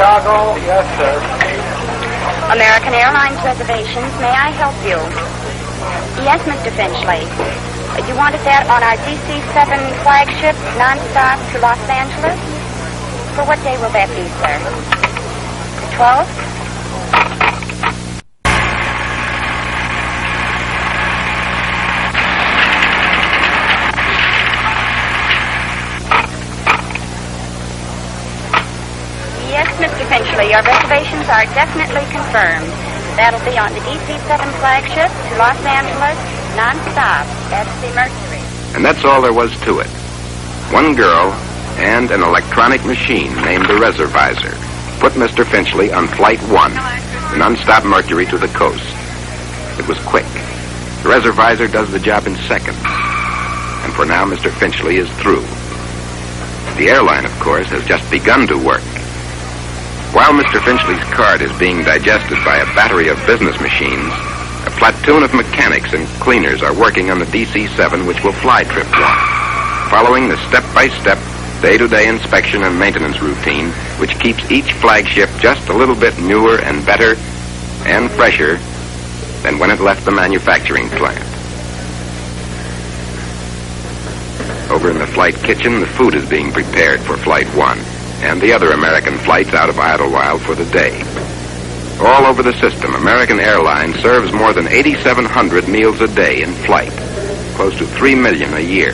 Chicago? Yes, sir. American Airlines reservations, may I help you? Yes, Mr. Finchley. You wanted that on our DC-7 flagship, non-stop to Los Angeles? For what day will that be, sir? 12th? Yes, Mr. Finchley, your reservations are definitely confirmed. That'll be on the DC-7 flagship to Los Angeles, non-stop. That's the Mercury. And that's all there was to it. One girl and an electronic machine named the Reservisor put Mr. Finchley on Flight 1, the non-stop Mercury to the coast. It was quick. The Reservisor does the job in seconds. And for now, Mr. Finchley is through. The airline, of course, has just begun to work. While Mr. Finchley's card is being digested by a battery of business machines, a platoon of mechanics and cleaners are working on the DC-7, which will fly Trip 1, following the step-by-step, day-to-day inspection and maintenance routine, which keeps each flagship just a little bit newer and better and fresher than when it left the manufacturing plant. Over in the flight kitchen, the food is being prepared for Flight 1. And the other American flights out of Idlewild for the day. All over the system, American Airlines serves more than 8,700 meals a day in flight, close to 3 million a year.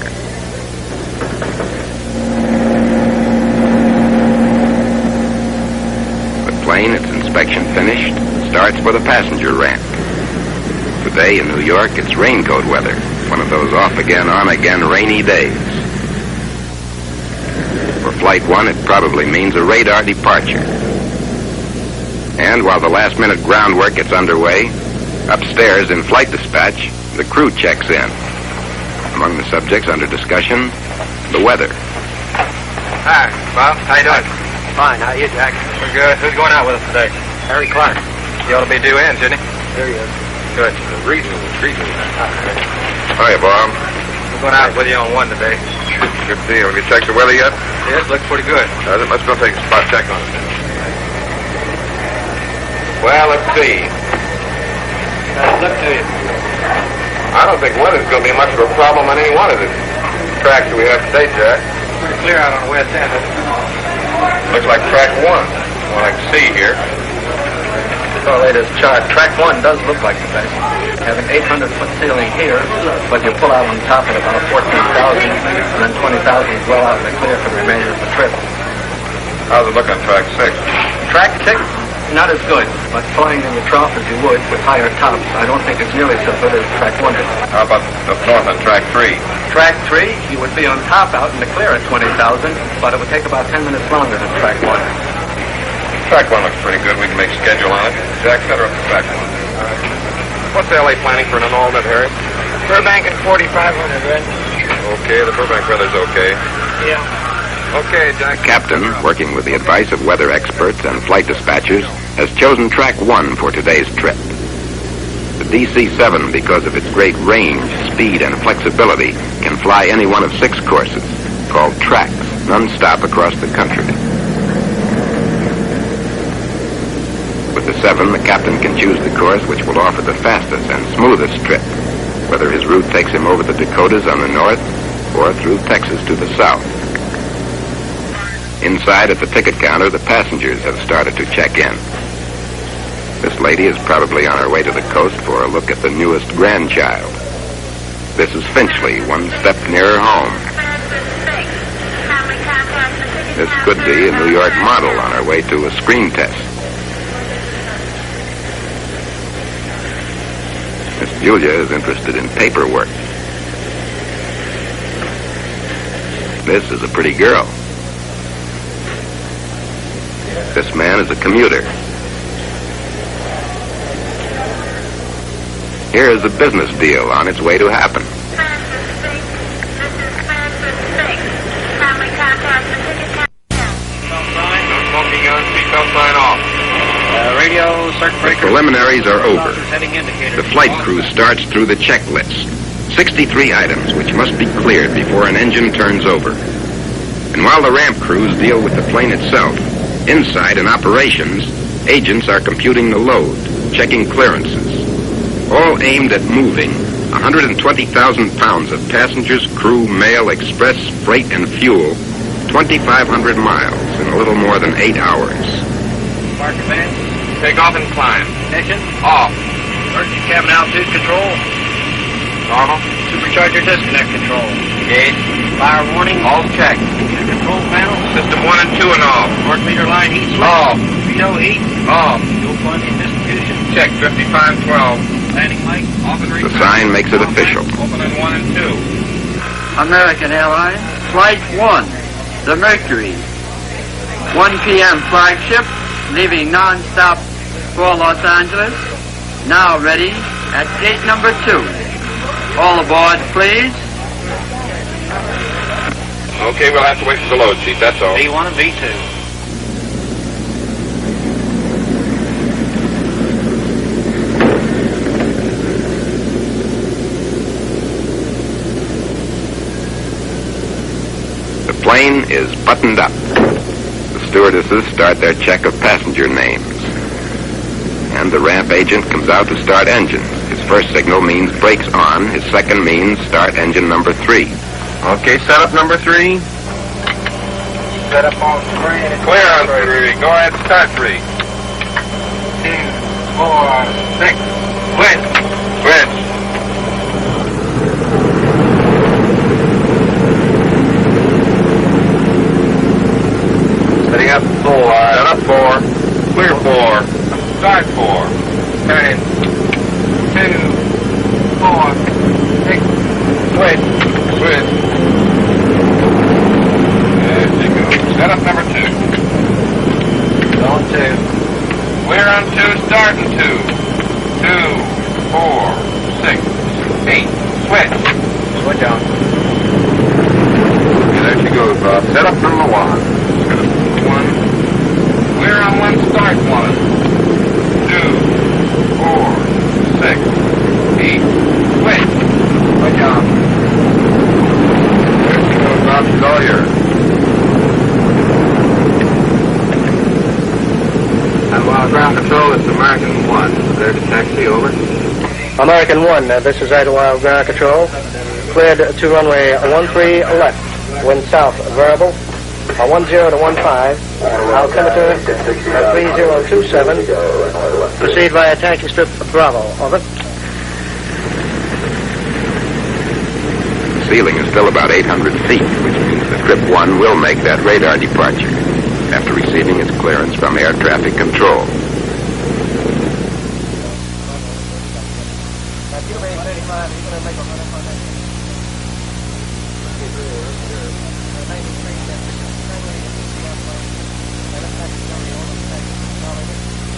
The plane, its inspection finished, starts for the passenger ramp. Today in New York, it's raincoat weather, one of those off-again, on-again rainy days. For Flight 1, it probably means a radar departure. And while the last-minute groundwork gets underway, upstairs in flight dispatch, the crew checks in. Among the subjects under discussion, the weather. Hi, Bob. How you doing? Fine. How are you, Jack? We're good. Who's going out with us today? Harry Clark. He ought to be due in, shouldn't he? There he is. Good. Reasonable. Hi, Bob. We're going out with you on one today. Good deal. Have you checked the weather yet? Yes, looks pretty good. Let's go take a spot check on it. Well, let's see. Look to you. I don't think weather's going to be much of a problem on any one of the tracks that we have today, Jack. Pretty clear out on the west end. Looks like track 1. Well, I can see here. Our latest chart. Track 1 does look like the best. Have an 800-foot ceiling here, but you pull out on top at about 14,000, and then 20,000 is well out in the clear for the remainder of the trip. How's it look on track 6? Track 6, not as good, but flying in the trough as you would with higher tops, I don't think it's nearly so good as track 1 is. How about up north on track 3? Track 3, you would be on top out in the clear at 20,000, but it would take about 10 minutes longer than track 1. Track 1 looks pretty good. We can make a schedule on it. Jack, set her up to track 1. What's LA planning for an annulment, Harry? Burbank and 4,500, right? Okay, the Burbank weather's okay. Yeah. Okay, Jack. The captain, working with the advice of weather experts and flight dispatchers, has chosen track 1 for today's trip. The DC-7, because of its great range, speed, and flexibility, can fly any one of 6 courses, called tracks, non-stop across the country. With the 7, the captain can choose the course which will offer the fastest and smoothest trip, whether his route takes him over the Dakotas on the north or through Texas to the south. Inside at the ticket counter, the passengers have started to check in. This lady is probably on her way to the coast for a look at the newest grandchild. This is Finchley, one step nearer home. This could be a New York model on her way to a screen test. Miss Julia is interested in paperwork. This is a pretty girl. This man is a commuter. Here is a business deal on its way to happen. Radio circuit breaker. The preliminaries are over. The flight crew starts through the checklist. 63 items which must be cleared before an engine turns over. And while the ramp crews deal with the plane itself, Inside, in operations, agents are computing the load, checking clearances, all aimed at moving 120,000 pounds of passengers, crew, mail, express, freight, and fuel 2,500 miles in a little more than 8 hours. Park your minutes. Take off and climb. Ignition. Off. Emergency cabin altitude control. Normal. Supercharger disconnect control. Engage. Fire warning. All checked. Computer control panel. System 1 and 2 and off. Work meter line heat switch. Off. Torpedo heat. Off. Fuel quantity distribution. Check 5512. Landing light. Off and The return. sign makes it official. Open in 1 and 2. American Airlines, Flight 1, the Mercury. 1 p.m. flagship, leaving non-stop for Los Angeles. Now ready at gate number 2. All aboard, please. Okay, we'll have to wait for the load sheet, that's all. B1 and B2. The plane is buttoned up. The stewardesses start their check of passenger names. And the ramp agent comes out to start engines. His first signal means brakes on. His second means start engine number 3. Okay, setup number 3. Setup on 3. Clear on 3. Go ahead, start 3. 2, 4, 6. Switch. Switch. Setting up 4. Set up 4. Clear 4. Start 4. Turn in. 2, 4, 6. Switch. Switch. There she goes. Set up number 2. On 2. Clear on 2. Start in 2. 2, 4, 6, 8. Switch. Switch on. Okay, there she goes, Bob. Set up number 1. Set up number 1. Clear on 1. Start 1. 2, 4, 6, 8. Switch. Switch on. There she goes, Bob. She's all yours. And while ground control, it's American 1. Clear to taxi, over. American 1, this is Idlewild Ground Control. Cleared to runway 13 left. Wind south variable. 10 to 15. Altimeter 3027. Proceed via taxi strip Bravo. Over. The ceiling is still about 800 feet, which means that Trip 1 will make that radar departure after receiving its clearance from air traffic control.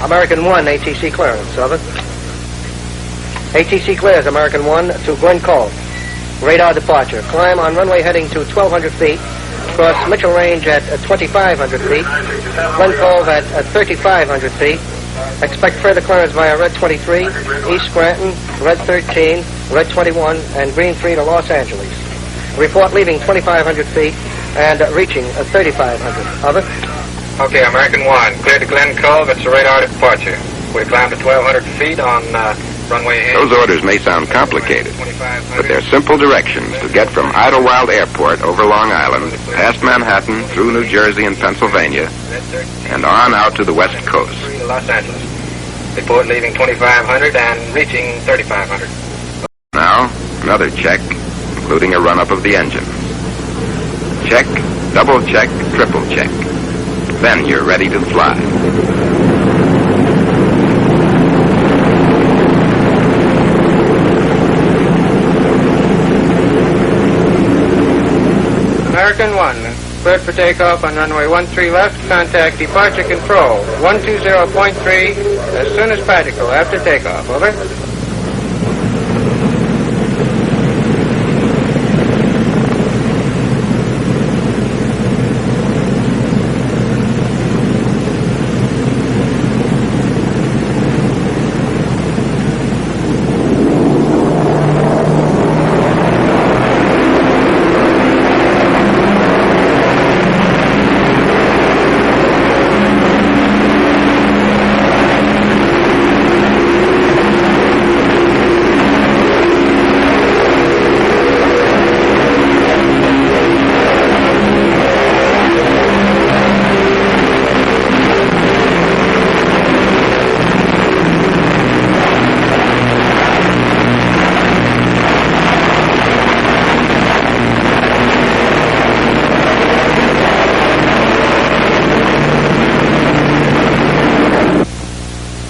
American 1, ATC clearance. Over. ATC clears American 1 to Glen Cove. Radar departure. Climb on runway heading to 1,200 feet. Cross Mitchell Range at 2,500 feet. Glen Cove at 3,500 feet. Expect further clearance via Red 23, East Scranton, Red 13, Red 21, and Green 3 to Los Angeles. Report leaving 2,500 feet and reaching 3,500. Over. Okay, American 1. Clear to Glen Cove. It's a radar departure. We climbed to 1,200 feet on runway A. Those orders may sound complicated, but they're simple directions to get from Idlewild Airport over Long Island, past Manhattan, through New Jersey and Pennsylvania, and on out to the West Coast. To Los Angeles. Report leaving 2,500 and reaching 3,500. Now, another check, including a run-up of the engine. Check, double check, triple check. Then you're ready to fly. American 1, cleared for takeoff on runway 13 left. Contact departure control 120.3 as soon as practical after takeoff. Over.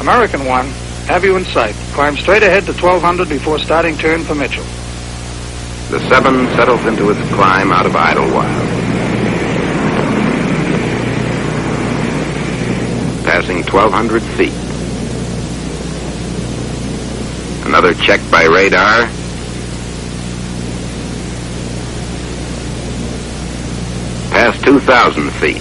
American 1, have you in sight. Climb straight ahead to 1200 before starting turn for Mitchell. The 7 settles into its climb out of Idlewild. Passing 1,200 feet. Another check by radar. Past 2,000 feet.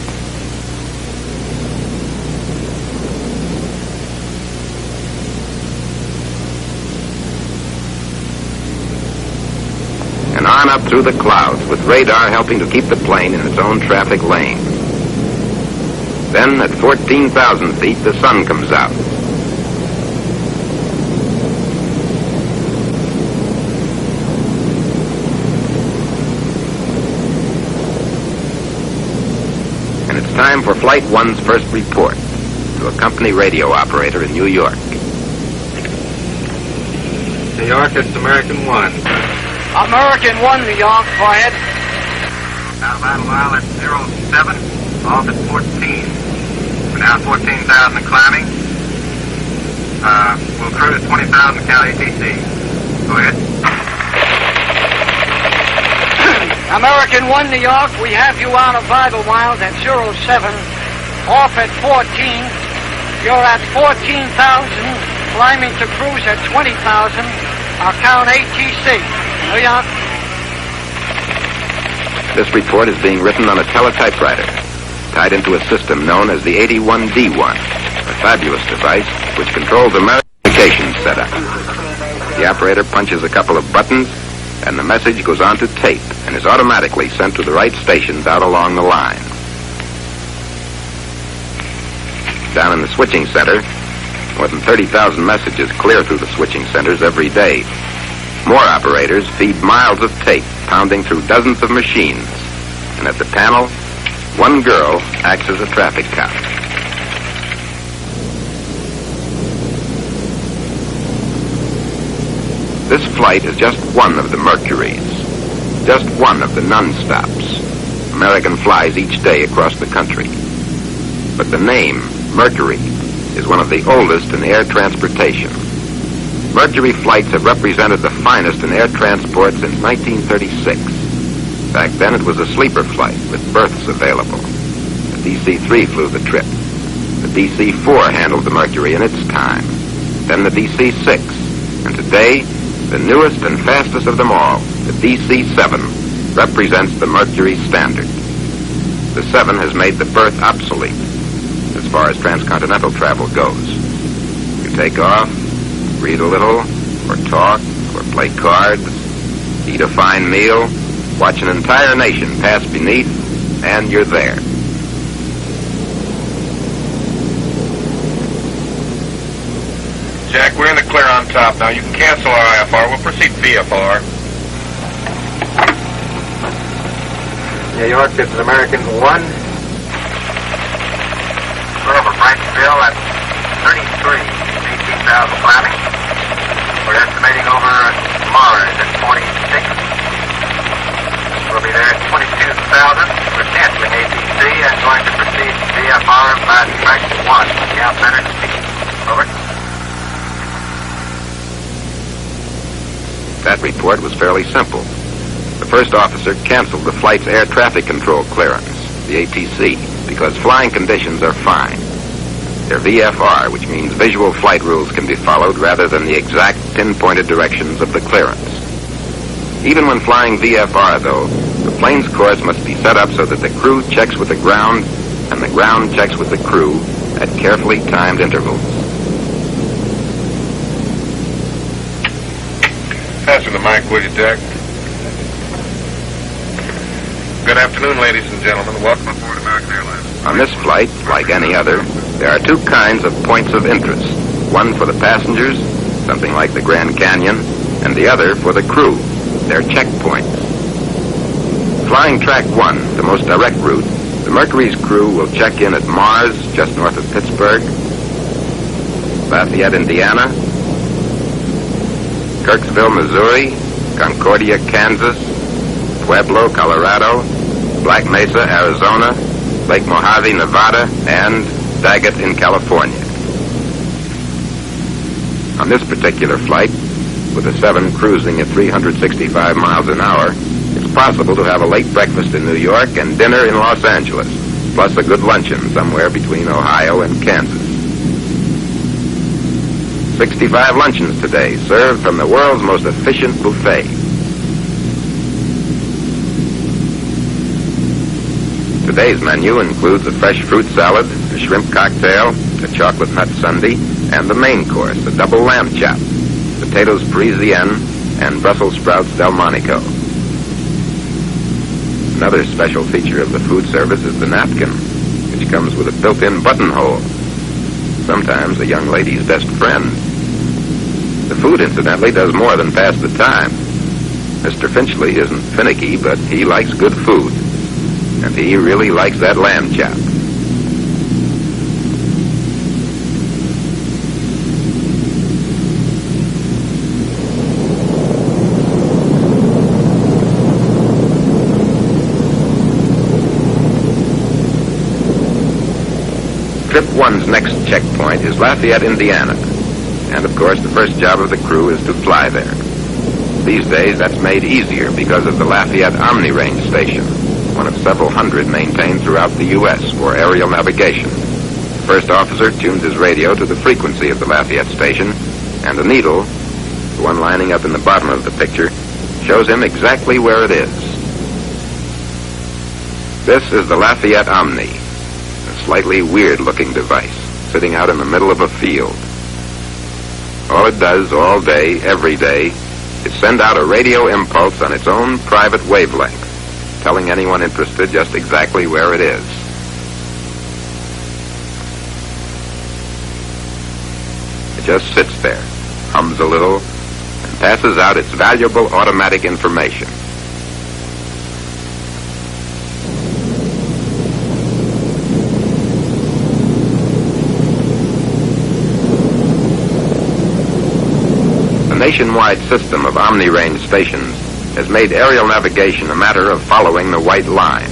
And on up through the clouds, with radar helping to keep the plane in its own traffic lane. Then, at 14,000 feet, the sun comes out. And it's time for Flight 1's first report to a company radio operator in New York. New York, it's American 1. American 1, New York, go ahead. Out of Idlewild at 07, off at 14. We're now 14,000 climbing. We'll cruise 20,000 Cal ATC. Go ahead. American 1, New York, we have you out of Idlewild at 07, off at 14. You're at 14,000, climbing to cruise at 20,000. I'll count ATC. New York. This report is being written on a teletypewriter, tied into a system known as the 81D1, a fabulous device which controls American communications setup. The operator punches a couple of buttons, and the message goes onto tape and is automatically sent to the right stations out along the line. Down in the switching center, more than 30,000 messages clear through the switching centers every day. More operators feed miles of tape, pounding through dozens of machines. And at the panel, one girl acts as a traffic cop. This flight is just one of the Mercuries, just one of the non-stops American flies each day across the country. But the name, Mercury, is one of the oldest in air transportation. Mercury flights have represented the finest in air transport since 1936. Back then it was a sleeper flight with berths available. The DC-3 flew the trip. The DC-4 handled the Mercury in its time. Then the DC-6. And today, the newest and fastest of them all, the DC-7, represents the Mercury standard. The 7 has made the berth obsolete as far as transcontinental travel goes. You take off, read a little, or talk, or play cards, eat a fine meal, watch an entire nation pass beneath, and you're there. Jack, we're in the clear on top now. You can cancel our IFR. We'll proceed VFR. New York, this is American 1. We're over Franksville at 33, 18,000 climbing. We're estimating over Mars at 46. We'll be there at 22,000. We're canceling ATC and going to proceed VFR by track 1. Cal Center to speak. Over. That report was fairly simple. The first officer canceled the flight's air traffic control clearance, the ATC, because flying conditions are fine. They're VFR, which means visual flight rules can be followed rather than the exact pinpointed directions of the clearance. Even when flying VFR, though, the plane's course must be set up so that the crew checks with the ground and the ground checks with the crew at carefully timed intervals. Pass me the mic, will you, Jack? Good afternoon, ladies and gentlemen. Welcome aboard American Airlines. On this flight, like any other, there are two kinds of points of interest. One for the passengers, something like the Grand Canyon, and the other for the crew, their checkpoints. Flying track 1, the most direct route, the Mercury's crew will check in at Mars, just north of Pittsburgh, Lafayette, Indiana, Kirksville, Missouri, Concordia, Kansas, Pueblo, Colorado, Black Mesa, Arizona, Lake Mojave, Nevada, and Daggett in California. On this particular flight, with the 7 cruising at 365 miles an hour, it's possible to have a late breakfast in New York and dinner in Los Angeles, plus a good luncheon somewhere between Ohio and Kansas. 65 luncheons today, served from the world's most efficient buffet. Today's menu includes a fresh fruit salad, a shrimp cocktail, a chocolate nut sundae, and the main course, a double lamb chop, potatoes Parisienne, and Brussels sprouts Delmonico. Another special feature of the food service is the napkin, which comes with a built-in buttonhole, sometimes a young lady's best friend. The food, incidentally, does more than pass the time. Mr. Finchley isn't finicky, but he likes good food, and he really likes that lamb chop. Trip 1's next checkpoint is Lafayette, Indiana. And, of course, the first job of the crew is to fly there. These days, that's made easier because of the Lafayette Omni Range Station, one of several hundred maintained throughout the U.S. for aerial navigation. The first officer tunes his radio to the frequency of the Lafayette station, and the needle, the one lining up in the bottom of the picture, shows him exactly where it is. This is the Lafayette Omni, a slightly weird-looking device sitting out in the middle of a field. All it does all day, every day, is send out a radio impulse on its own private wavelength, telling anyone interested just exactly where it is. It just sits there, hums a little, and passes out its valuable automatic information. The nationwide system of omni-range stations has made aerial navigation a matter of following the white line.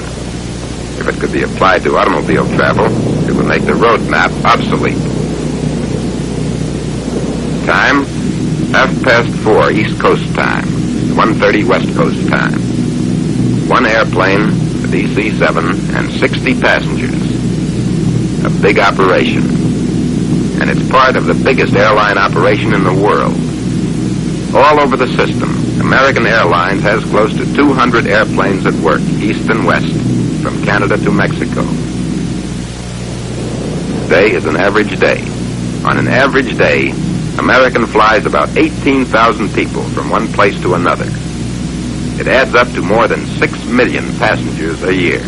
If it could be applied to automobile travel, it would make the road map obsolete. Time, 4:30 East Coast time, 1:30 West Coast time. One airplane, the DC-7, and 60 passengers. A big operation. And it's part of the biggest airline operation in the world. All over the system, American Airlines has close to 200 airplanes at work, east and west, from Canada to Mexico. Today is an average day. On an average day, American flies about 18,000 people from one place to another. It adds up to more than 6 million passengers a year.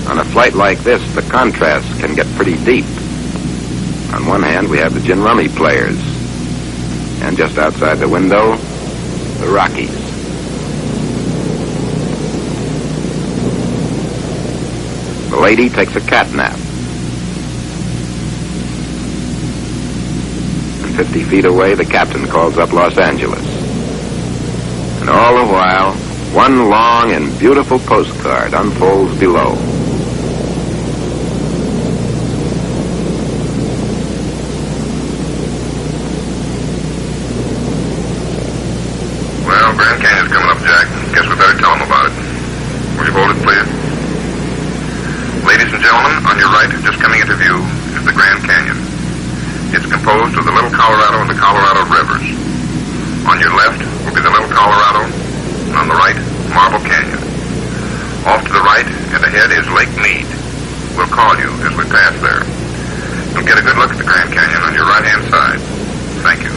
On a flight like this, the contrast can get pretty deep. On one hand, we have the gin rummy players, and just outside the window, the Rockies. The lady takes a cat nap. And 50 feet away, the captain calls up Los Angeles. And all the while, one long and beautiful postcard unfolds below. Well, Grand Canyon's coming up, Jack. Guess we better tell them about it. Will you hold it, please? Ladies and gentlemen, on your right, just coming into view, is the Grand Canyon. It's composed of the Little Colorado and the Colorado Rivers. On your left will be the Little Colorado, and on the right, Marble Canyon. Off to the right and ahead is Lake Mead. We'll call you as we pass there. You'll get a good look at the Grand Canyon on your right-hand side. Thank you.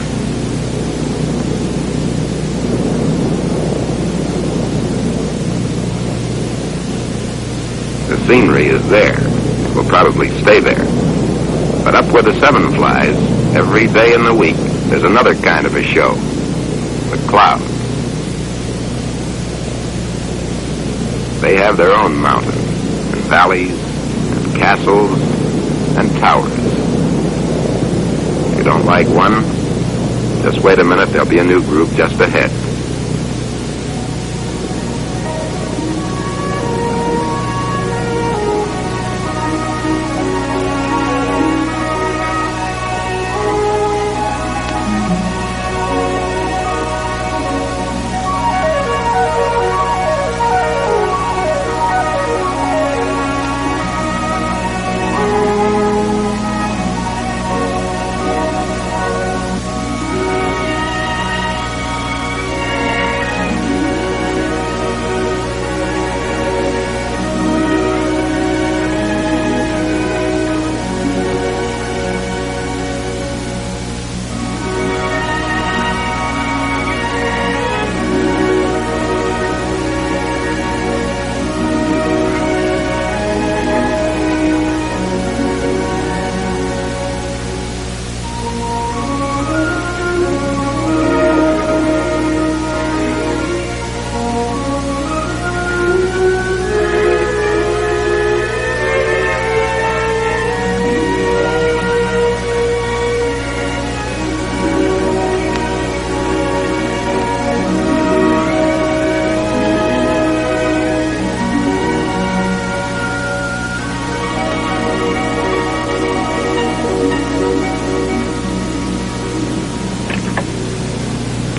The scenery is there. It will probably stay there. But up where the 7 flies, every day in the week, there's another kind of a show. The clouds. They have their own mountains, and valleys, and castles, and towers. If you don't like one, just wait a minute, there'll be a new group just ahead.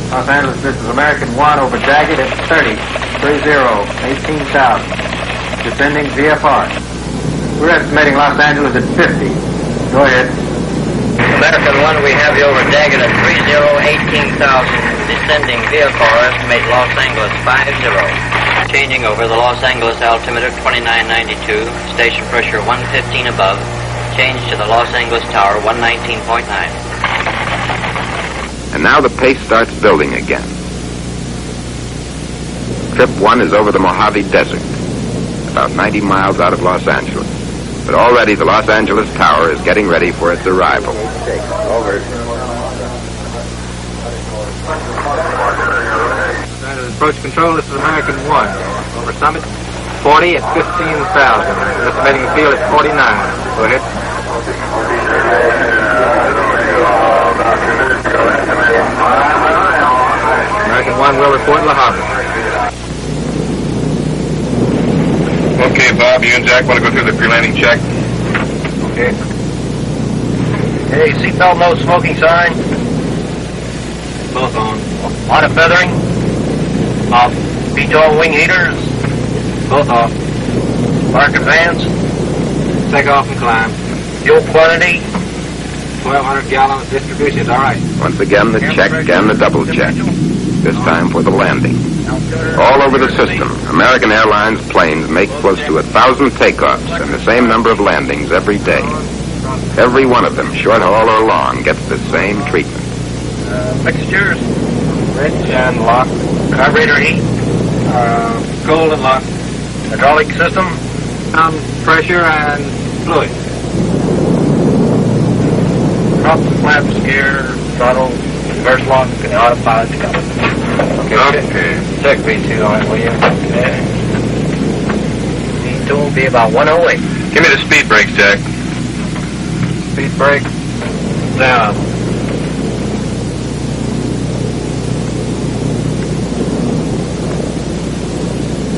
Los Angeles, this is American 1 over Daggett at 30, 18,000. Descending VFR. We're estimating Los Angeles at 50. Go ahead. American 1, we have you over Daggett at 18,000. Descending VFR, estimate Los Angeles 50. Changing over the Los Angeles altimeter 2992, station pressure 115 above. Change to the Los Angeles tower 119.9. And now the pace starts building again. Trip 1 is over the Mojave Desert, about 90 miles out of Los Angeles. But already the Los Angeles tower is getting ready for its arrival. Over. Approach control, this is American 1. Over Summit, 40 at 15,000. Estimating the field at 49. Go ahead. American 1 will report La Habra. Okay, Bob, you and Jack want to go through the pre-landing check? Okay. Hey, seatbelt no smoking sign. Both on. Auto feathering. Off. VTOL wing heaters. Both off. Market vans. Take off and climb. Fuel quantity. 1,200 gallons distribution is all right. Once again, the check and the double check. This time for the landing. All over the system, American Airlines planes make close to 1,000 takeoffs and the same number of landings every day. Every one of them, short haul or long, gets the same treatment. Fixtures. Wrench and lock. Carburetor heat. Cold and lock. Hydraulic system. Pressure and fluid. Prop, flaps, gear, throttle, reverse lock, and the autopilot to go. Okay. Check V2 on it, will you? Okay. V2 will be about 108. Give me the speed brakes, Jack. Speed brake. Down.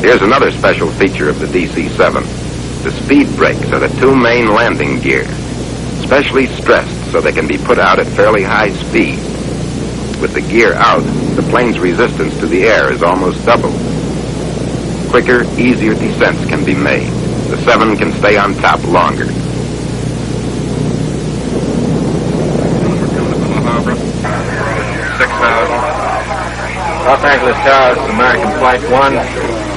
Here's another special feature of the DC-7. The speed brakes are the two main landing gear, specially stressed so they can be put out at fairly high speed. With the gear out, the plane's resistance to the air is almost double. Quicker, easier descents can be made. The 7 can stay on top longer. La Habra. 6,000. Los Angeles Tower, this is American Flight 1.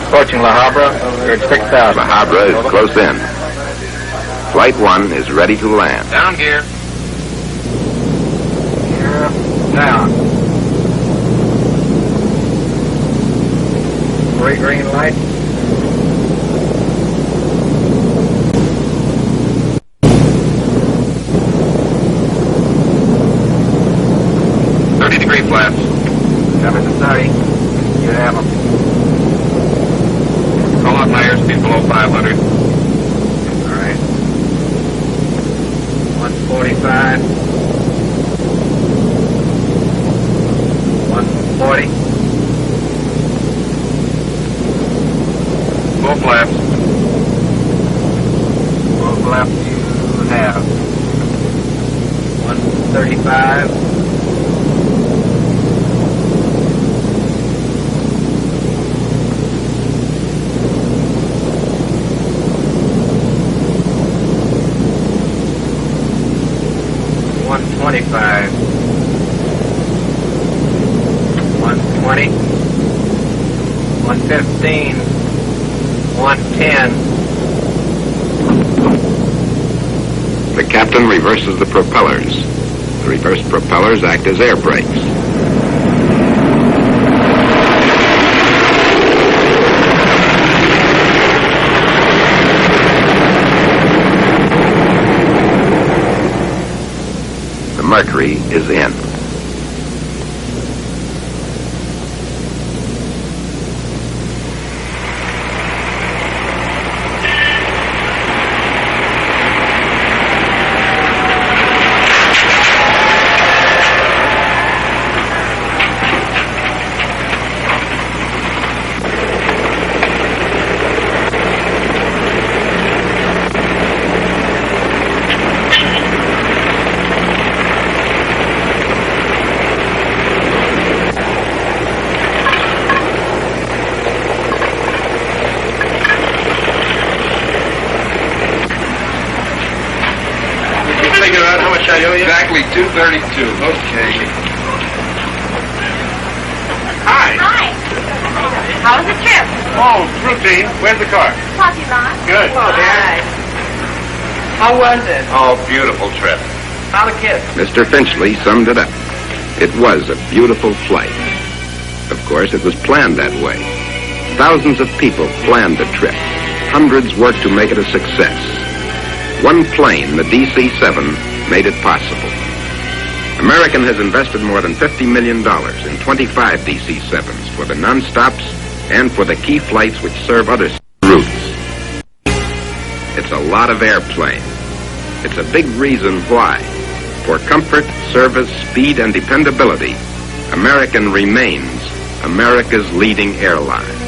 Approaching La Habra. We're at 6,000. La Habra is close in. Flight 1 is ready to land. Down gear. Down. 3 green light. Degree flaps. Coming to 30. You have them. Call out my airspeed below 500. All right. 145. 140. Full flaps. Full flap you have. 135. 125. 120. 115. 110. The captain reverses the propellers. The reversed propellers act as air brakes. The Mercury is in. Exactly 2:32. Okay. Hi. Hi. How was the trip? Oh, routine. Where's the car? Parking lot. Good. How was it? Oh, beautiful trip. How the kids? Mr. Finchley summed it up. It was a beautiful flight. Of course, it was planned that way. Thousands of people planned the trip. Hundreds worked to make it a success. One plane, the DC-7, made it possible. American has invested more than $50 million in 25 DC-7s for the non-stops and for the key flights which serve other routes. It's a lot of airplane. It's a big reason why. For comfort, service, speed, and dependability, American remains America's leading airline.